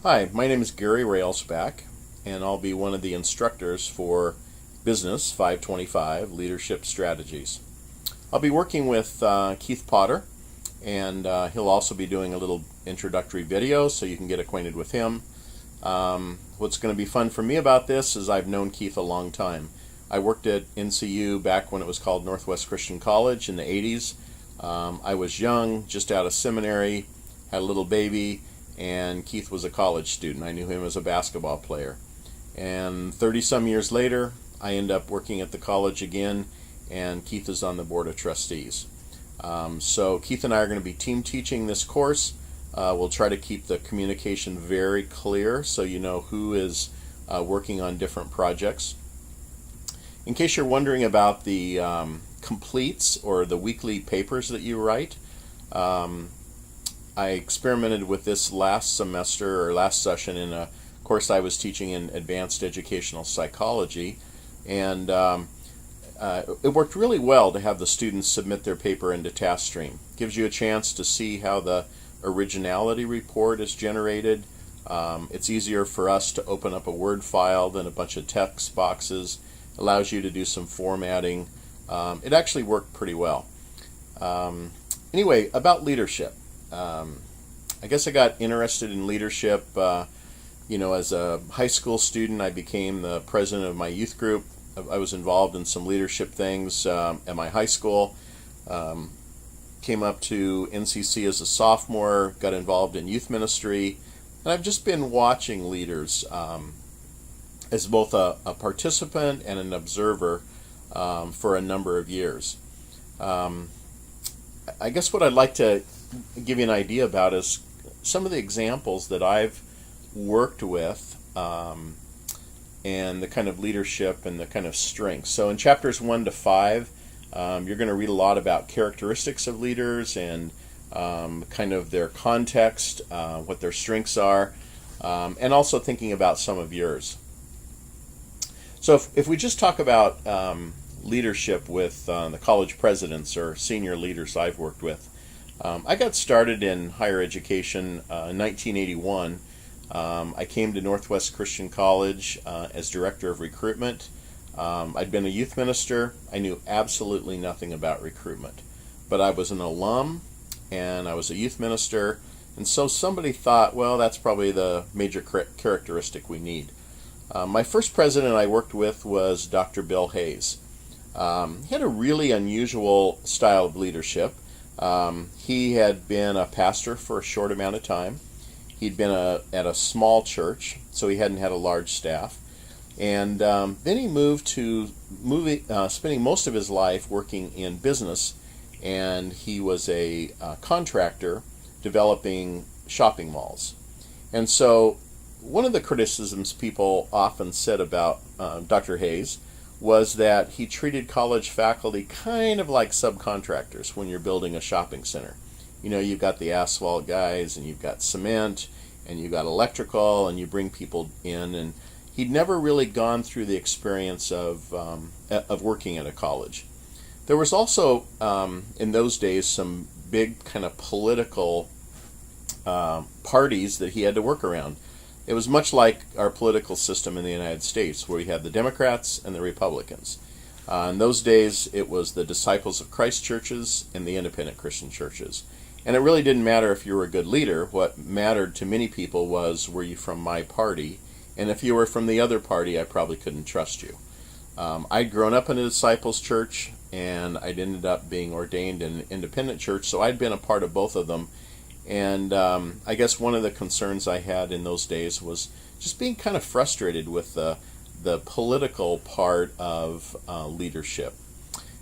Hi, my name is Gary Railsback, and I'll be one of the instructors for BUS525 Leadership Strategies. I'll be working with Keith Potter, and he'll also be doing a little introductory video so you can get acquainted with him. What's going to be fun for me about this is I've known Keith a long time. I worked at NCU back when it was called Northwest Christian College in the 80s. I was young, just out of seminary, had a little baby, and Keith was a college student. I knew him as a basketball player. And 30-some years later, I end up working at the college again, and Keith is on the board of trustees. So Keith and I are going to be team teaching this course. We'll try to keep the communication very clear so you know who is working on different projects. In case you're wondering about the completes or the weekly papers that you write, I experimented with this last semester or last session in a course I was teaching in advanced educational psychology, and it worked really well to have the students submit their paper into TaskStream. Gives you a chance to see how the originality report is generated. It's easier for us to open up a Word file than a bunch of text boxes. Allows you to do some formatting. It actually worked pretty well. Anyway, about leadership. I guess I got interested in leadership, as a high school student. I became the president of my youth group. I was involved in some leadership things at my high school. Came up to NCC as a sophomore, got involved in youth ministry, and I've just been watching leaders as both a participant and an observer for a number of years. I guess what I'd like to give you an idea about is some of the examples that I've worked with and the kind of leadership and the kind of strengths. So in chapters 1 to 5, you're going to read a lot about characteristics of leaders and kind of their context, what their strengths are, and also thinking about some of yours. So if we just talk about leadership with the college presidents or senior leaders I've worked with, I got started in higher education in 1981. I came to Northwest Christian College as director of recruitment. I'd been a youth minister. I knew absolutely nothing about recruitment, but I was an alum and I was a youth minister, and so somebody thought, well, that's probably the major characteristic we need. My first president I worked with was Dr. Bill Hayes. He had a really unusual style of leadership. He had been a pastor for a short amount of time. He'd been at a small church, so he hadn't had a large staff. And then he moved to spending most of his life working in business, and he was a contractor developing shopping malls. And so one of the criticisms people often said about Dr. Hayes was that he treated college faculty kind of like subcontractors when you're building a shopping center. You know, you've got the asphalt guys, and you've got cement, and you've got electrical, and you bring people in, and he'd never really gone through the experience of working at a college. There was also, in those days, some big kind of political parties that he had to work around. It was much like our political system in the United States, where we had the Democrats and the Republicans. In those days, it was the Disciples of Christ churches and the independent Christian churches. And it really didn't matter if you were a good leader. What mattered to many people was, were you from my party? And if you were from the other party, I probably couldn't trust you. I'd grown up in a Disciples church, and I'd ended up being ordained in an independent church, so I'd been a part of both of them. And I guess one of the concerns I had in those days was just being kind of frustrated with the political part of leadership.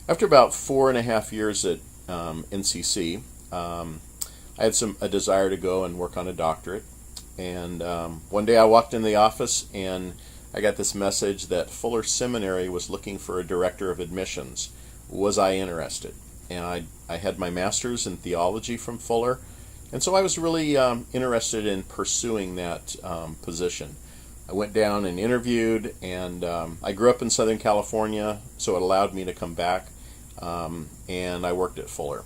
After about 4.5 years at NCC, I had a desire to go and work on a doctorate. And one day I walked in the office and I got this message that Fuller Seminary was looking for a director of admissions. Was I interested? And I had my master's in theology from Fuller. And so I was really interested in pursuing that position. I went down and interviewed, and I grew up in Southern California, so it allowed me to come back, and I worked at Fuller.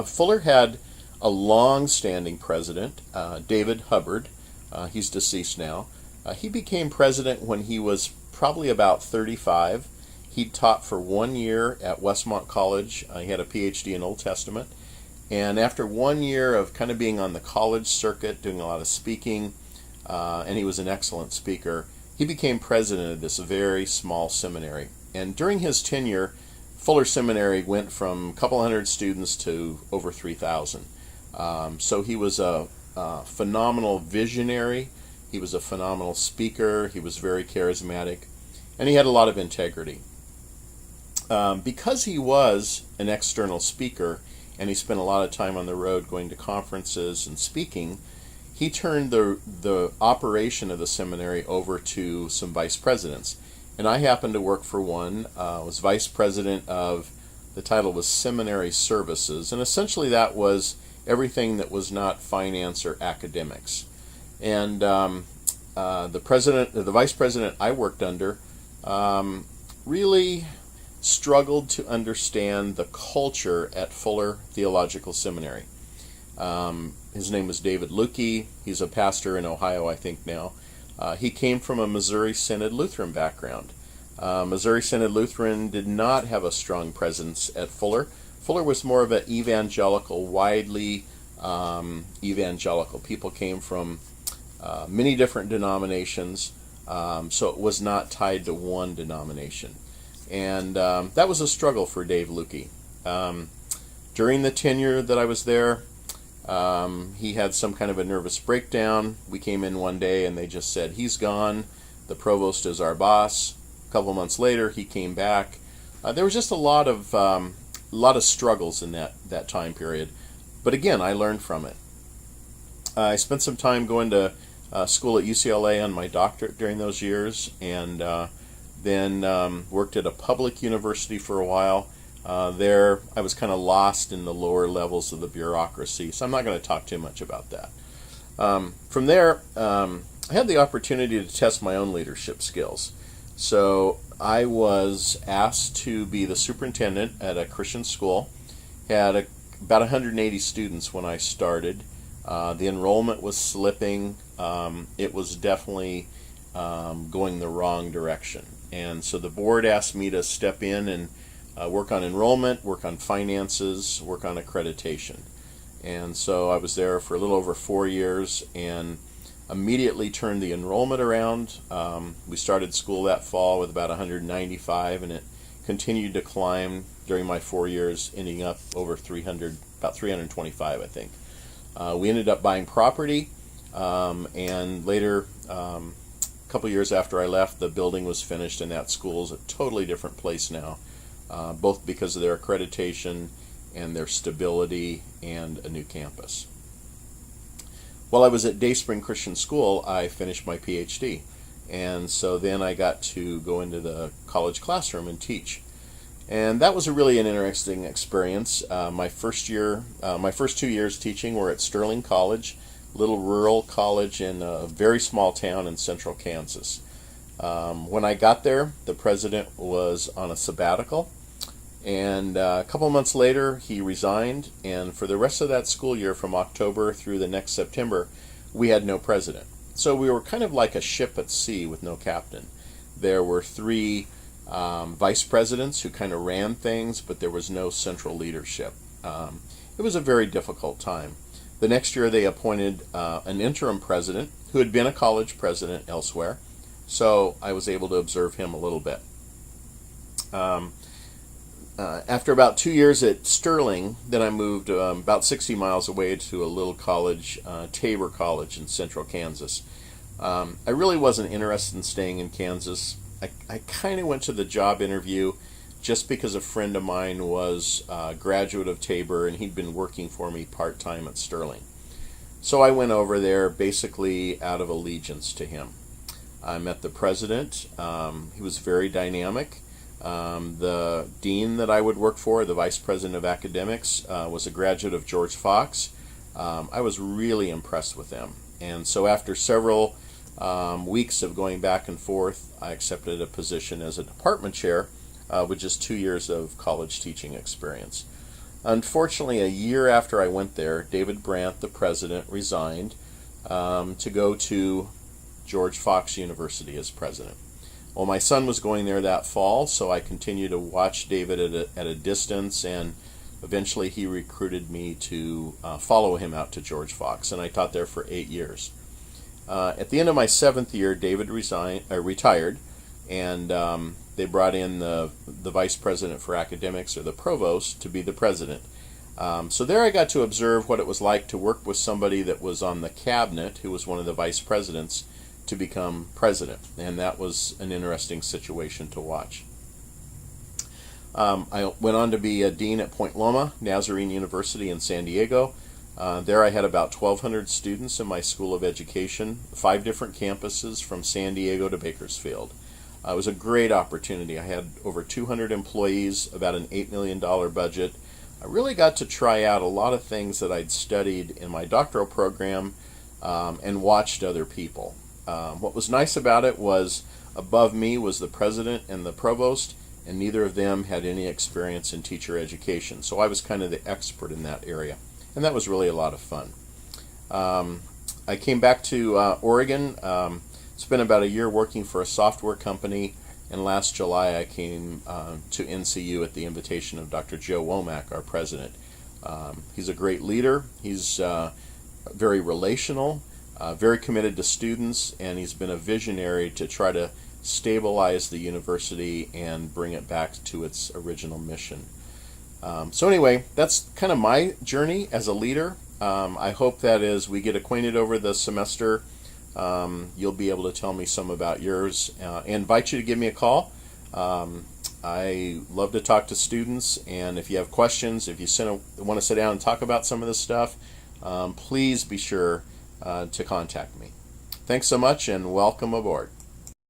Fuller had a long-standing president, David Hubbard, He's deceased now. He became president when he was probably about 35. He taught for 1 year at Westmont College. He had a PhD in Old Testament. And after 1 year of kind of being on the college circuit, doing a lot of speaking, and he was an excellent speaker, he became president of this very small seminary. And during his tenure, Fuller Seminary went from a couple hundred students to over 3,000. So he was a phenomenal visionary. He was a phenomenal speaker. He was very charismatic. And he had a lot of integrity. Because he was an external speaker and he spent a lot of time on the road going to conferences and speaking, he turned the operation of the seminary over to some vice presidents. And I happened to work for one. Was vice president of, the title was Seminary Services, and essentially that was everything that was not finance or academics. And the vice president I worked under, really struggled to understand the culture at Fuller Theological Seminary. His name was David Lukey. He's a pastor in Ohio, I think now. He came from a Missouri Synod Lutheran background. Missouri Synod Lutheran did not have a strong presence at Fuller. Fuller was more of an evangelical, widely evangelical. People came from many different denominations, so it was not tied to one denomination. And that was a struggle for Dave Lukey. During the tenure that I was there, he had some kind of a nervous breakdown. We came in one day and they just said, he's gone. The provost is our boss. A couple of months later, he came back. There was just a lot of struggles in that time period. But again, I learned from it. I spent some time going to school at UCLA on my doctorate during those years, and then worked at a public university for a while. There, I was kind of lost in the lower levels of the bureaucracy, so I'm not going to talk too much about that. From there, I had the opportunity to test my own leadership skills. So I was asked to be the superintendent at a Christian school. Had about 180 students when I started. The enrollment was slipping. It was definitely going the wrong direction. And so the board asked me to step in and work on enrollment, work on finances, work on accreditation. And so I was there for a little over 4 years and immediately turned the enrollment around. We started school that fall with about 195, and it continued to climb during my 4 years, ending up over 300, about 325, I think. We ended up buying property, and later, a couple years after I left, the building was finished, and that school is a totally different place now, both because of their accreditation and their stability and a new campus. While I was at Dayspring Christian School, I finished my PhD, and so then I got to go into the college classroom and teach. And that was really an interesting experience. My first 2 years teaching were at Sterling College, a little rural college in a very small town in central Kansas. When I got there, the president was on a sabbatical, and a couple months later he resigned, and for the rest of that school year, from October through the next September, we had no president. So we were kind of like a ship at sea with no captain. There were 3 vice presidents who kind of ran things, but there was no central leadership. It was a very difficult time. The next year they appointed an interim president who had been a college president elsewhere, so I was able to observe him a little bit. After about 2 years at Sterling, then I moved about 60 miles away to a little college, Tabor College in central Kansas. I really wasn't interested in staying in Kansas. I kind of went to the job interview just because a friend of mine was a graduate of Tabor and he'd been working for me part-time at Sterling. So I went over there basically out of allegiance to him. I met the president. He was very dynamic. The dean that I would work for, the vice president of academics, was a graduate of George Fox. I was really impressed with them. And so after several weeks of going back and forth, I accepted a position as a department chair with just 2 years of college teaching experience. Unfortunately, a year after I went there, David Brandt, the president, resigned. to go to George Fox University as president. Well, my son was going there that fall, so I continued to watch David at a distance, and eventually he recruited me to follow him out to George Fox, and I taught there for 8 years. At the end of my 7th year, David retired, and they brought in the vice president for academics, or the provost, to be the president. So there I got to observe what it was like to work with somebody that was on the cabinet, who was one of the vice presidents, to become president, and that was an interesting situation to watch. I went on to be a dean at Point Loma Nazarene University in San Diego. There I had about 1,200 students in my school of education, 5 different campuses from San Diego to Bakersfield. It was a great opportunity. I had over 200 employees, about an $8 million budget. I really got to try out a lot of things that I'd studied in my doctoral program and watched other people. What was nice about it was above me was the president and the provost, and neither of them had any experience in teacher education. So I was kind of the expert in that area, and that was really a lot of fun. I came back to Oregon, spent about a year working for a software company, and last July I came to NCU at the invitation of Dr. Joe Womack, our president. He's a great leader. He's very relational, very committed to students, and he's been a visionary to try to stabilize the university and bring it back to its original mission. So anyway, that's kind of my journey as a leader. I hope that as we get acquainted over the semester, you'll be able to tell me some about yours. I invite you to give me a call. I love to talk to students, and if you have questions, if you want to sit down and talk about some of this stuff, please be sure to contact me. Thanks so much, and welcome aboard.